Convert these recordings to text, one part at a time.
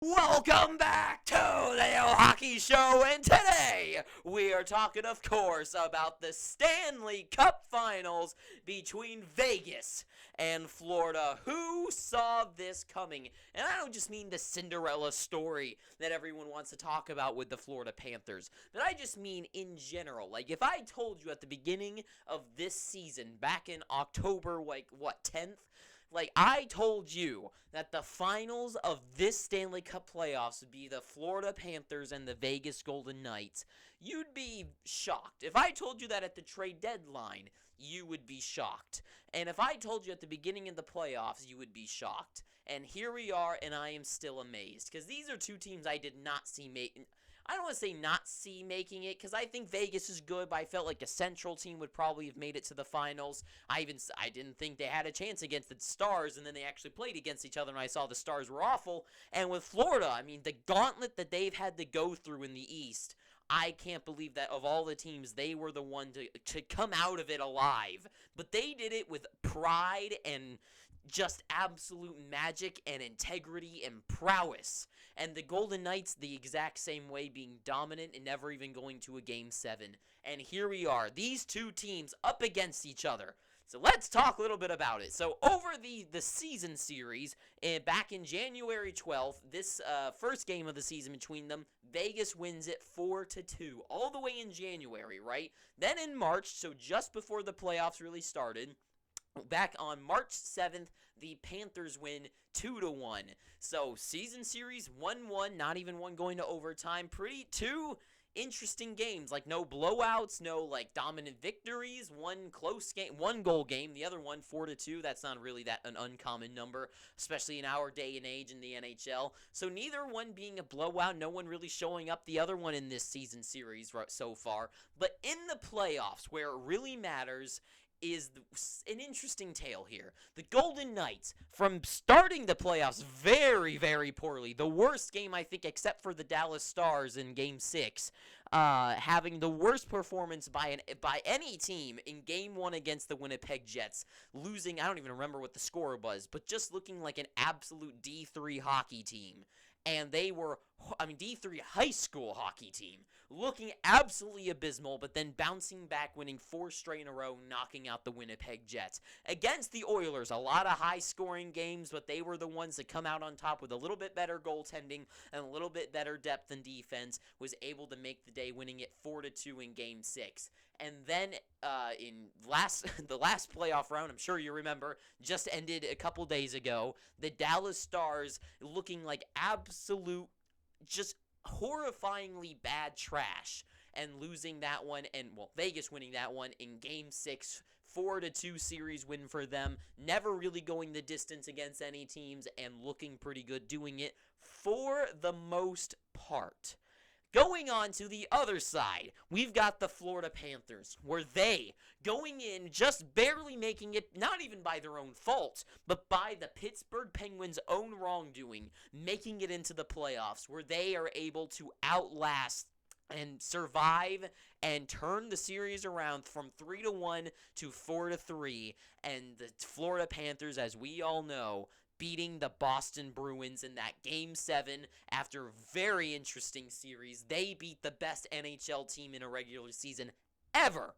Welcome back to the Hockey Show, and today we are talking, of course, about the Stanley Cup Finals between Vegas and Florida. Who saw this coming? And I don't just mean the Cinderella story that everyone wants to talk about with the Florida Panthers, but I just mean in general. Like, if I told you at the beginning of this season, back in October, 10th? Like, I told you that the finals of this Stanley Cup playoffs would be the Florida Panthers and the Vegas Golden Knights. You'd be shocked. If I told you that at the trade deadline, you would be shocked. And if I told you at the beginning of the playoffs, you would be shocked. And here we are, and I am still amazed. Because these are two teams I did not see making. I don't want to say not see making it, because I think Vegas is good, but I felt like a Central team would probably have made it to the finals. I didn't think they had a chance against the Stars, and then they actually played against each other, and I saw the Stars were awful. And with Florida, I mean, the gauntlet that they've had to go through in the East, I can't believe that of all the teams, they were the one to come out of it alive. But they did it with pride and just absolute magic and integrity and prowess. And the Golden Knights the exact same way, being dominant and never even going to a Game 7. And here we are, these two teams up against each other. So let's talk a little bit about it. So over the season series, back in January 12th, this first game of the season between them, Vegas wins it 4-2, all the way in January, right? Then in March, so just before the playoffs really started, back on March 7th, the Panthers win 2-1. So season series 1-1, not even one going to overtime. Two interesting games, like no blowouts, no like dominant victories. One close game, one goal game. The other one 4-2. That's not really an uncommon number, especially in our day and age in the NHL. So neither one being a blowout, no one really showing up the other one in this season series so far. But in the playoffs, where it really matters, is an interesting tale here. The Golden Knights, from starting the playoffs very, very poorly, the worst game, I think, except for the Dallas Stars in Game 6, having the worst performance by any team in Game 1 against the Winnipeg Jets, losing, I don't even remember what the score was, but just looking like an absolute D3 hockey team. And they were, D3 high school hockey team, looking absolutely abysmal, but then bouncing back, winning 4 straight in a row, knocking out the Winnipeg Jets. Against the Oilers, a lot of high-scoring games, but they were the ones that come out on top with a little bit better goaltending and a little bit better depth and defense, was able to make the day, winning it 4-2 in Game 6. And then in the last playoff round, I'm sure you remember, just ended a couple days ago, the Dallas Stars looking like absolute, just horrifyingly bad trash, and losing that one, and Vegas winning that one in Game 6, 4-2 series win for them, never really going the distance against any teams, and looking pretty good doing it for the most part. Going on to the other side, we've got the Florida Panthers, where they, going in, just barely making it, not even by their own fault, but by the Pittsburgh Penguins' own wrongdoing, making it into the playoffs, where they are able to outlast and survive and turn the series around from 3-1 to 4-3, and the Florida Panthers, as we all know, beating the Boston Bruins in that Game 7 after a very interesting series. They beat the best NHL team in a regular season ever.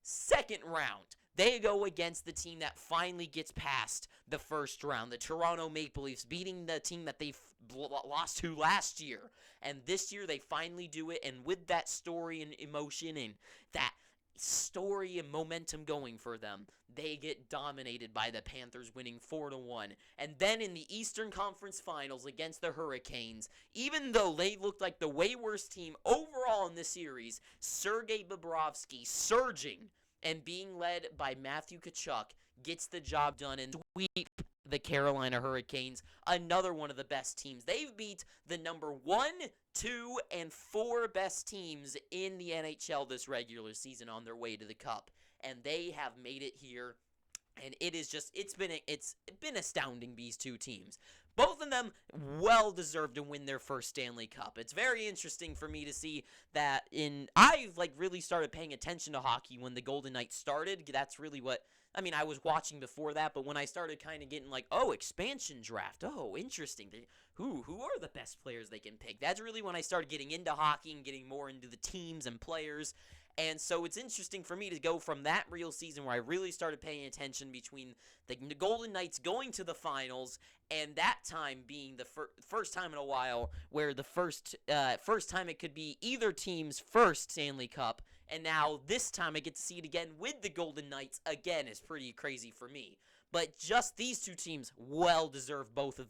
Second round, they go against the team that finally gets past the first round, the Toronto Maple Leafs, beating the team that they lost to last year. And this year they finally do it, and with that story and emotion and that story and momentum going for them, they get dominated by the Panthers, winning 4-1. And then in the Eastern Conference Finals against the Hurricanes, even though they looked like the way worse team overall in the series, Sergei Bobrovsky surging and being led by Matthew Tkachuk gets the job done and sweep the Carolina Hurricanes, another one of the best teams. They've beat the number 1, 2, and 4 best teams in the NHL this regular season on their way to the Cup. And they have made it here. And it is just, it's been astounding, these two teams. both of them well deserved to win their first Stanley Cup. It's very interesting for me to see that I've really started paying attention to hockey when the Golden Knights started. That's really what I was watching before that, but when I started kind of getting expansion draft. Oh, interesting. Who are the best players they can pick? That's really when I started getting into hockey and getting more into the teams and players. And so it's interesting for me to go from that real season where I really started paying attention between the Golden Knights going to the finals and that time being the first time in a while where the first time it could be either team's first Stanley Cup, and now this time I get to see it again with the Golden Knights again is pretty crazy for me. But just these two teams well deserve both of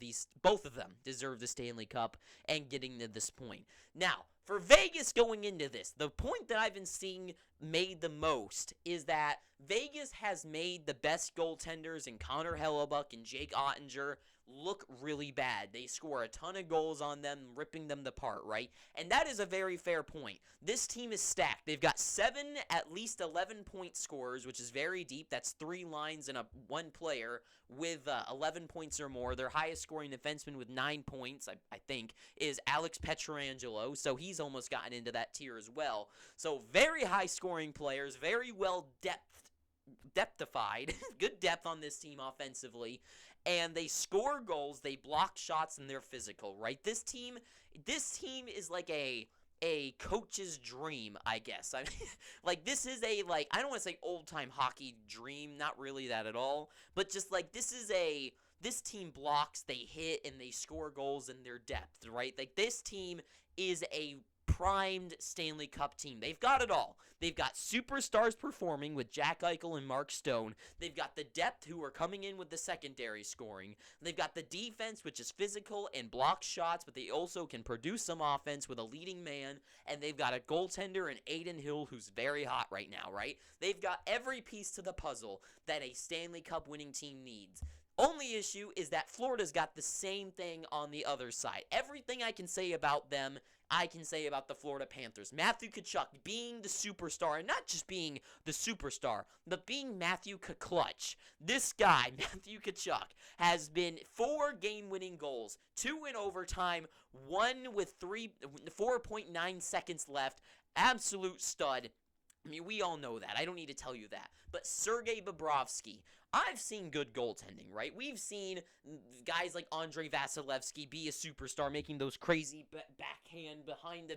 them deserve the Stanley Cup and getting to this point. Now, for Vegas going into this, the point that I've been seeing made the most is that Vegas has made the best goaltenders in Connor Hellebuck and Jake Ottinger look really bad. They score a ton of goals on them, ripping them apart, right? And that is a very fair point. This team is stacked. They've got 7 at least 11-point scorers, which is very deep. That's 3 lines and one player with 11 points or more. Their highest scoring defenseman with 9 points, I think, is Alex Pietrangelo, so he's almost gotten into that tier as well. So very high scoring players, very well depthified, good depth on this team offensively, and they score goals, they block shots, and they're physical, right? This team is like a coach's dream, I guess. I mean, this is I don't want to say old-time hockey dream, not really that at all, but just this team blocks, they hit, and they score goals in their depth, right? This team is a primed Stanley Cup team. They've got it all. They've got superstars performing with Jack Eichel and Mark Stone. They've got the depth who are coming in with the secondary scoring. They've got the defense, which is physical and blocks shots, but they also can produce some offense with a leading man. And they've got a goaltender in Aiden Hill who's very hot right now, right? They've got every piece to the puzzle that a Stanley Cup winning team needs. Only issue is that Florida's got the same thing on the other side. Everything I can say about them, I can say about the Florida Panthers. Matthew Tkachuk being the superstar, and not just being the superstar, but being Matthew Clutch. This guy, Matthew Tkachuk, has been 4 game-winning goals, 2 in overtime, 1 with 4.9 seconds left. Absolute stud. I mean, we all know that. I don't need to tell you that. But Sergei Bobrovsky, I've seen good goaltending, right? We've seen guys like Andrei Vasilevsky be a superstar, making those crazy backhand behind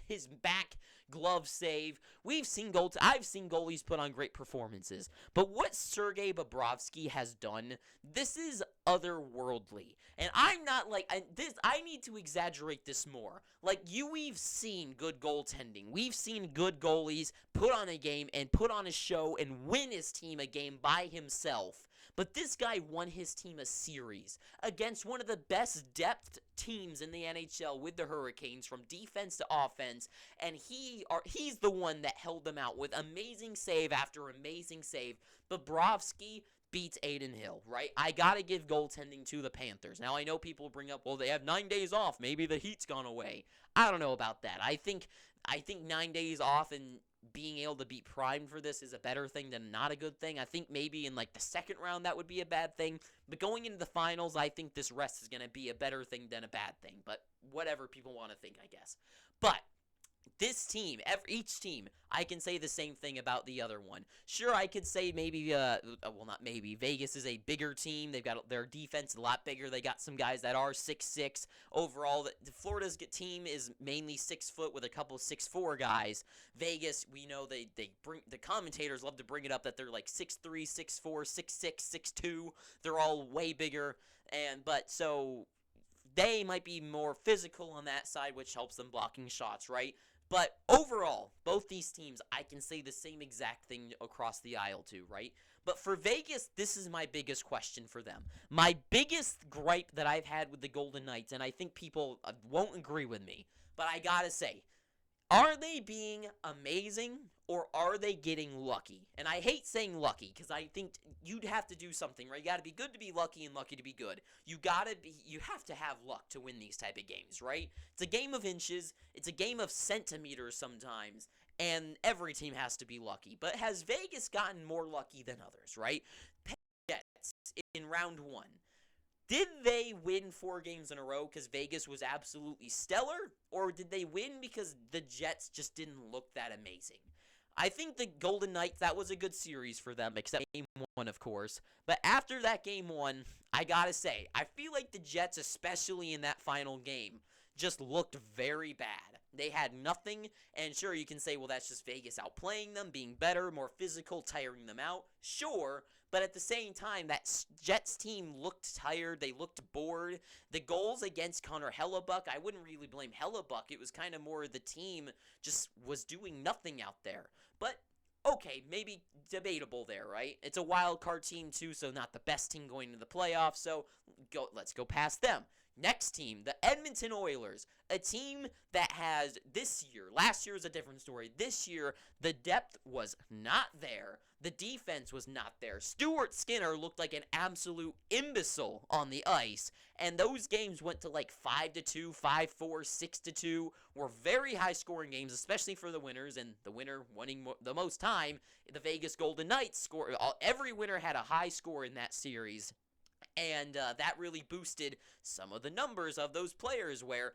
his back glove save. I've seen goalies put on great performances. But what Sergei Bobrovsky has done, this is otherworldly. And I'm not I need to exaggerate this more. We've seen good goaltending. We've seen good goalies put on a game and put on a show and win his team a game by himself. But this guy won his team a series against one of the best depth teams in the NHL with the Hurricanes from defense to offense, and he's the one that held them out with amazing save after amazing save. Bobrovsky beats Aiden Hill, right? I gotta give goaltending to the Panthers. Now, I know people bring up, well, they have 9 days off. Maybe the heat's gone away. I don't know about that. I think 9 days off and being able to be primed for this is a better thing than not a good thing. I think maybe in the second round that would be a bad thing. But going into the finals, I think this rest is going to be a better thing than a bad thing. But whatever people want to think, I guess. But this team, each team, I can say the same thing about the other one. Sure, I could say maybe, not maybe, Vegas is a bigger team. They've got their defense a lot bigger. They got some guys that are 6'6". Overall, the Florida's team is mainly 6 foot with a couple 6'4" guys. Vegas, we know they bring, the commentators love to bring it up that they're 6'3", 6'4", 6'6", 6'2". They're all way bigger, so they might be more physical on that side, which helps them blocking shots, right? But overall, both these teams, I can say the same exact thing across the aisle to, right? But for Vegas, this is my biggest question for them. My biggest gripe that I've had with the Golden Knights, and I think people won't agree with me, but I gotta say, are they being amazing or are they getting lucky? And I hate saying lucky because I think you'd have to do something, right? You got to be good to be lucky and lucky to be good. You have to have luck to win these type of games, right? It's a game of inches. It's a game of centimeters sometimes, and every team has to be lucky. But has Vegas gotten more lucky than others, right? Jets in round 1. Did they win 4 games in a row because Vegas was absolutely stellar? Or did they win because the Jets just didn't look that amazing? I think the Golden Knights, that was a good series for them, except game 1, of course. But after that game 1, I gotta say, I feel like the Jets, especially in that final game, just looked very bad. They had nothing, and sure, you can say, well, that's just Vegas outplaying them, being better, more physical, tiring them out. Sure, but at the same time, that Jets team looked tired. They looked bored. The goals against Connor Hellebuck, I wouldn't really blame Hellebuck. It was kind of more the team just was doing nothing out there. But, okay, maybe debatable there, right? It's a wild card team, too, so not the best team going into the playoffs, so let's go past them. Next team, the Edmonton Oilers, a team that has this year, last year was a different story. This year, the depth was not there. The defense was not there. Stuart Skinner looked like an absolute imbecile on the ice, and those games went to like 5-2, 5-4, 6-2, were very high-scoring games, especially for the winners, and the winner winning the most time, the Vegas Golden Knights scored. Every winner had a high score in that series. And that really boosted some of the numbers of those players where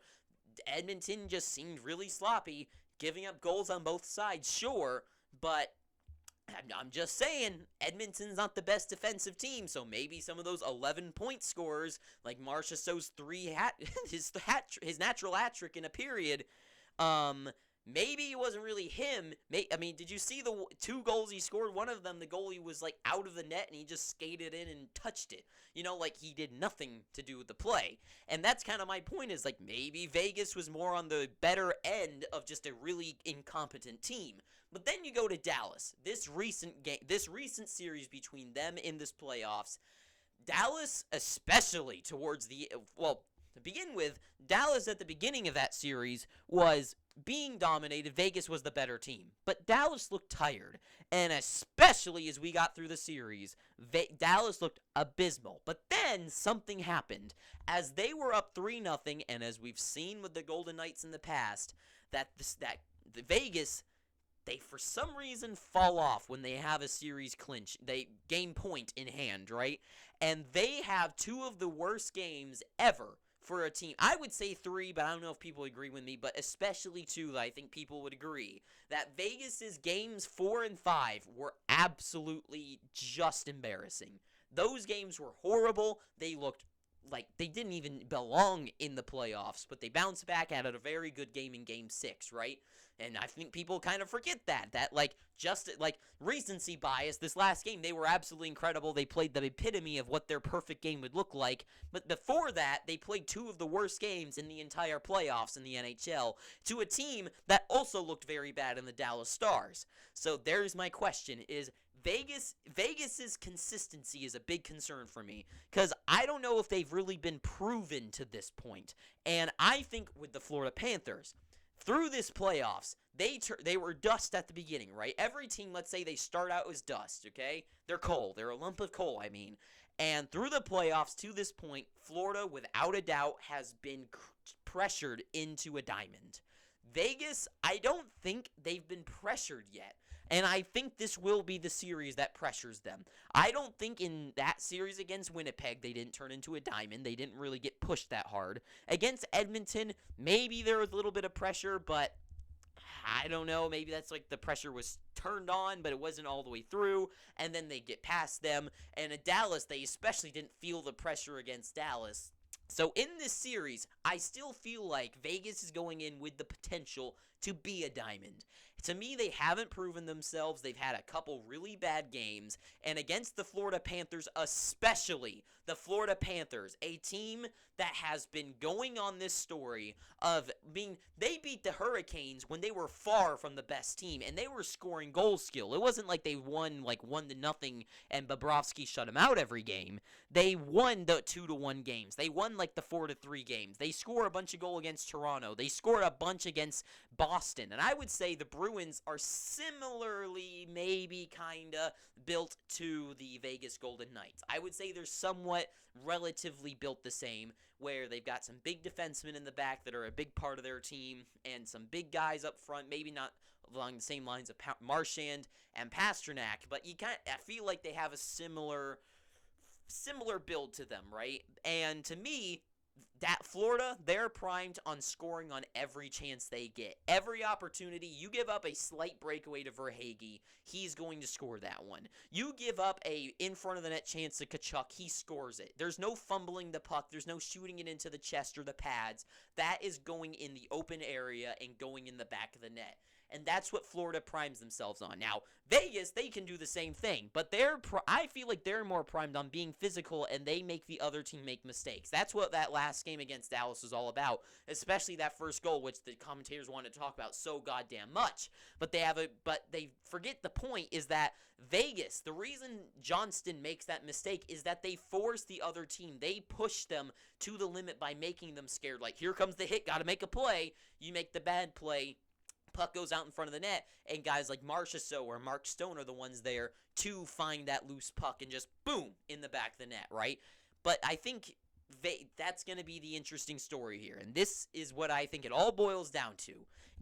Edmonton just seemed really sloppy, giving up goals on both sides, sure, but I'm just saying, Edmonton's not the best defensive team, so maybe some of those 11-point scorers, like Marchessault's his natural hat trick in a period, maybe it wasn't really him. I mean, did you see the 2 goals he scored? One of them, the goalie was like out of the net and he just skated in and touched it. You know, like he did nothing to do with the play. And that's kind of my point, is like maybe Vegas was more on the better end of just a really incompetent team. But then you go to Dallas. This recent series between them in this playoffs, Dallas especially towards to begin with, Dallas at the beginning of that series was being dominated. Vegas was the better team. But Dallas looked tired. And especially as we got through the series, Dallas looked abysmal. But then something happened. As they were up 3-0, and as we've seen with the Golden Knights in the past, that the Vegas, they for some reason fall off when they have a series clinch. They game point in hand, right? And they have 2 of the worst games ever for a team. I would say 3, but I don't know if people agree with me, but especially 2, I think people would agree, that Vegas's games 4 and 5 were absolutely just embarrassing. Those games were horrible. They looked like they didn't even belong in the playoffs, but they bounced back out of a very good game in Game 6, right? And I think people kind of forget that like, just like recency bias, this last game, they were absolutely incredible. They played the epitome of what their perfect game would look like. But before that, they played 2 of the worst games in the entire playoffs in the NHL to a team that also looked very bad in the Dallas Stars. So there's my question, is Vegas's consistency is a big concern for me, because I don't know if they've really been proven to this point. And I think with the Florida Panthers, through this playoffs, they were dust at the beginning, right? Every team, let's say they start out as dust, okay? They're coal. They're a lump of coal, I mean. And through the playoffs to this point, Florida, without a doubt, has been pressured into a diamond. Vegas, I don't think they've been pressured yet. And I think this will be the series that pressures them. I don't think in that series against Winnipeg, they didn't turn into a diamond. They didn't really get pushed that hard. Against Edmonton, maybe there was a little bit of pressure, but I don't know. Maybe that's like the pressure was turned on, but it wasn't all the way through. And then they get past them. And at Dallas, they especially didn't feel the pressure against Dallas. So in this series, I still feel like Vegas is going in with the potential to be a diamond. To me, they haven't proven themselves. They've had a couple really bad games. And against the Florida Panthers, especially the Florida Panthers, a team that has been going on this story of being, they beat the Hurricanes when they were far from the best team, and they were scoring goal skill. It wasn't like they won like 1-0 and Bobrovsky shut them out every game. They won the 2-1 games. They won like the 4-3 games. They score a bunch of goals against Toronto. They scored a bunch against Boston. And I would say the Bruins are similarly maybe kind of built to the Vegas Golden Knights. I would say they're somewhat relatively built the same, where they've got some big defensemen in the back that are a big part of their team, and some big guys up front, maybe not along the same lines of Marchand and Pasternak, but I feel like they have a similar similar build to them, right? And to me, that Florida, they're primed on scoring on every chance they get. Every opportunity, you give up a slight breakaway to Verhaeghe, he's going to score that one. You give up a in front of the net chance to Tkachuk, he scores it. There's no fumbling the puck. There's no shooting it into the chest or the pads. That is going in the open area and going in the back of the net. And that's what Florida primes themselves on. Now, Vegas, they can do the same thing, but I feel like they're more primed on being physical, and they make the other team make mistakes. That's what that last game against Dallas was all about, especially that first goal, which the commentators wanted to talk about so goddamn much. But they forget the point is that Vegas, the reason Johnston makes that mistake is that they force the other team. They push them to the limit by making them scared. Like, here comes the hit, got to make a play. You make the bad play. Puck goes out in front of the net, and guys like Marchessault or Mark Stone are the ones there to find that loose puck and just boom in the back of the net, right? But I think that's going to be the interesting story here, and this is what I think it all boils down to,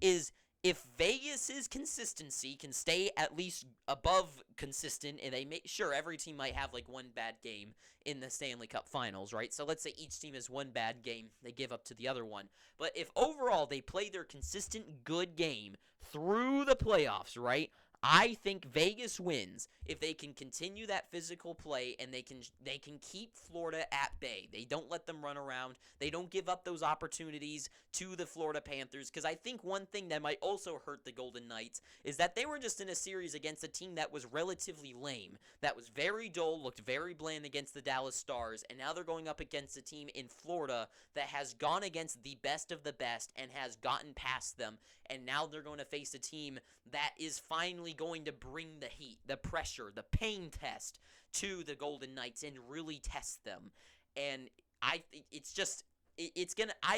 is if Vegas's consistency can stay at least above consistent, and sure, every team might have like one bad game in the Stanley Cup Finals, right? So let's say each team has one bad game they give up to the other one. But if overall they play their consistent good game through the playoffs, right? I think Vegas wins if they can continue that physical play and they can keep Florida at bay. They don't let them run around. They don't give up those opportunities to the Florida Panthers, because I think one thing that might also hurt the Golden Knights is that they were just in a series against a team that was relatively lame, that was very dull, looked very bland against the Dallas Stars, and now they're going up against a team in Florida that has gone against the best of the best and has gotten past them, and now they're going to face a team that is finally going to bring the heat, the pressure, the pain test to the Golden Knights and really test them. And I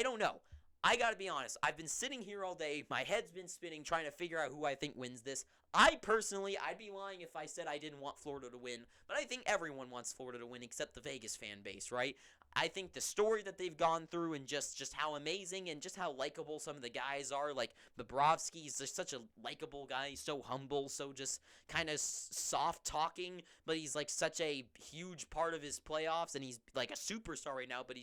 don't know. I gotta be honest, I've been sitting here all day, my head's been spinning trying to figure out who I think wins this. I'd be lying if I said I didn't want Florida to win, but I think everyone wants Florida to win except the Vegas fan base, right? I think the story that they've gone through and just how amazing and just how likable some of the guys are, like Bobrovsky's just such a likable guy, he's so humble, so just kind of soft talking, but he's like such a huge part of his playoffs, and he's like a superstar right now, but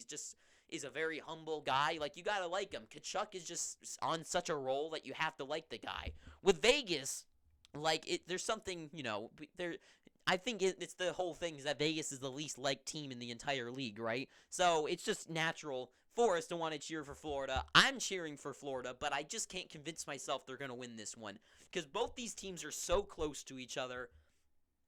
is a very humble guy. Like, you gotta like him. Tkachuk is just on such a roll that you have to like the guy. With Vegas, there's something, I think it's the whole thing is that Vegas is the least liked team in the entire league, right? So it's just natural for us to want to cheer for Florida. I'm cheering for Florida, but I just can't convince myself they're going to win this one, because both these teams are so close to each other.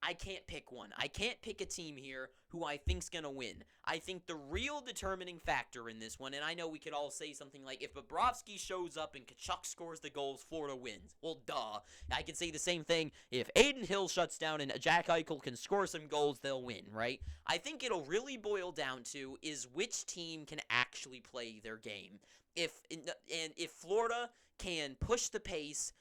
I can't pick one. I can't pick a team here who I think's going to win. I think the real determining factor in this one, and I know we could all say something like, if Bobrovsky shows up and Tkachuk scores the goals, Florida wins. Well, duh. I could say the same thing. If Aiden Hill shuts down and Jack Eichel can score some goals, they'll win, right? I think it'll really boil down to is which team can actually play their game. If Florida can push the pace,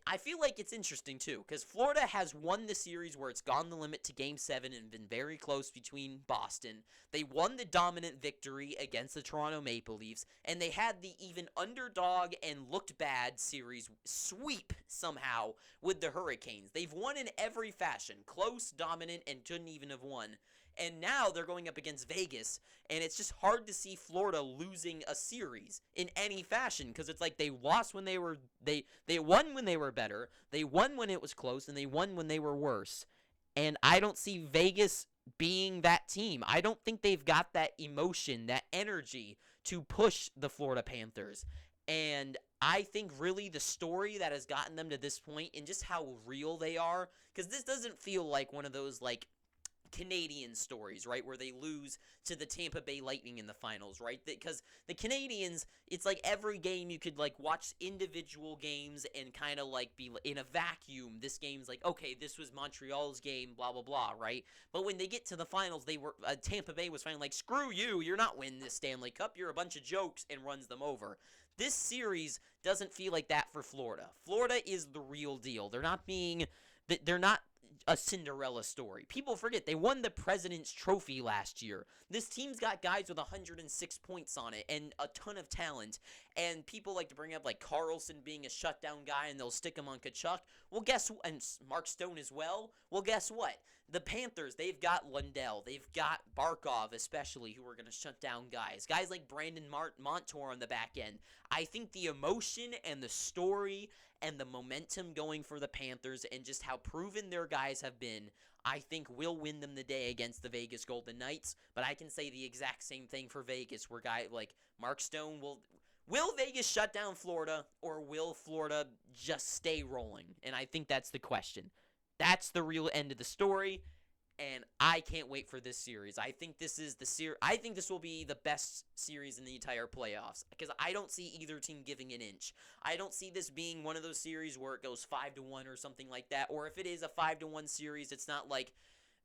I feel like it's interesting, too, because Florida has won the series where it's gone the limit to Game 7 and been very close between Boston. They won the dominant victory against the Toronto Maple Leafs, and they had the even underdog and looked bad series sweep somehow with the Hurricanes. They've won in every fashion, close, dominant, and shouldn't even have won. And now they're going up against Vegas, and it's just hard to see Florida losing a series in any fashion, because it's like they lost when they won when they were better, they won when it was close, and they won when they were worse. And I don't see Vegas being that team. I don't think they've got that emotion, that energy to push the Florida Panthers. And I think really the story that has gotten them to this point and just how real they are, because this doesn't feel like one of those like Canadian stories, right, where they lose to the Tampa Bay Lightning in the finals, right? Because the Canadians, it's like every game you could like watch individual games and kind of like be in a vacuum. This game's like, okay, this was Montreal's game, blah blah blah, right? But when they get to the finals, Tampa Bay was finally like, screw you, you're not winning this Stanley Cup, you're a bunch of jokes, and runs them over. This series doesn't feel like that for Florida. Florida is the real deal. They're not a Cinderella story. People forget they won the President's Trophy last year. This team's got guys with 106 points on it and a ton of talent. And people like to bring up like Carlson being a shutdown guy and they'll stick him on Tkachuk. Well, and Mark Stone as well. Well, guess what? The Panthers, they've got Lundell. They've got Barkov, especially, who are going to shut down guys. Guys like Brandon Montour on the back end. I think the emotion and the story and the momentum going for the Panthers and just how proven their guys have been, I think will win them the day against the Vegas Golden Knights. But I can say the exact same thing for Vegas, where guys like Mark Stone Will Vegas shut down Florida, or will Florida just stay rolling? And I think that's the question. That's the real end of the story, and I can't wait for this series. I think this is I think this will be the best series in the entire playoffs, because I don't see either team giving an inch. I don't see this being one of those series where it goes 5-1 or something like that. Or if it is a 5-1 series, it's not like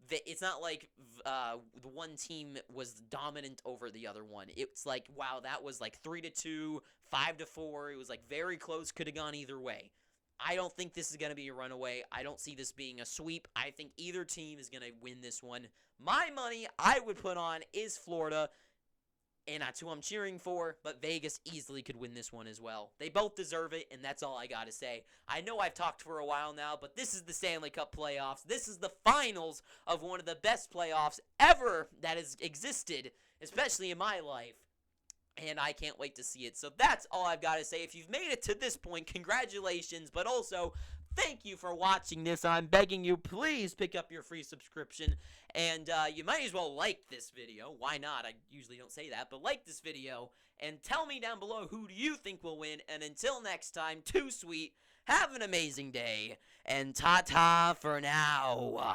the one team was dominant over the other one. It's like, wow, that was like 3-2, 5-4. It was like very close. Could have gone either way. I don't think this is going to be a runaway. I don't see this being a sweep. I think either team is going to win this one. My money I would put on is Florida, and that's who I'm cheering for, but Vegas easily could win this one as well. They both deserve it, and that's all I got to say. I know I've talked for a while now, but this is the Stanley Cup playoffs. This is the finals of one of the best playoffs ever that has existed, especially in my life. And I can't wait to see it. So that's all I've got to say. If you've made it to this point, congratulations. But also, thank you for watching this. I'm begging you, please pick up your free subscription. And you might as well like this video. Why not? I usually don't say that. But like this video. And tell me down below, who do you think will win? And until next time, too sweet. Have an amazing day. And ta-ta for now.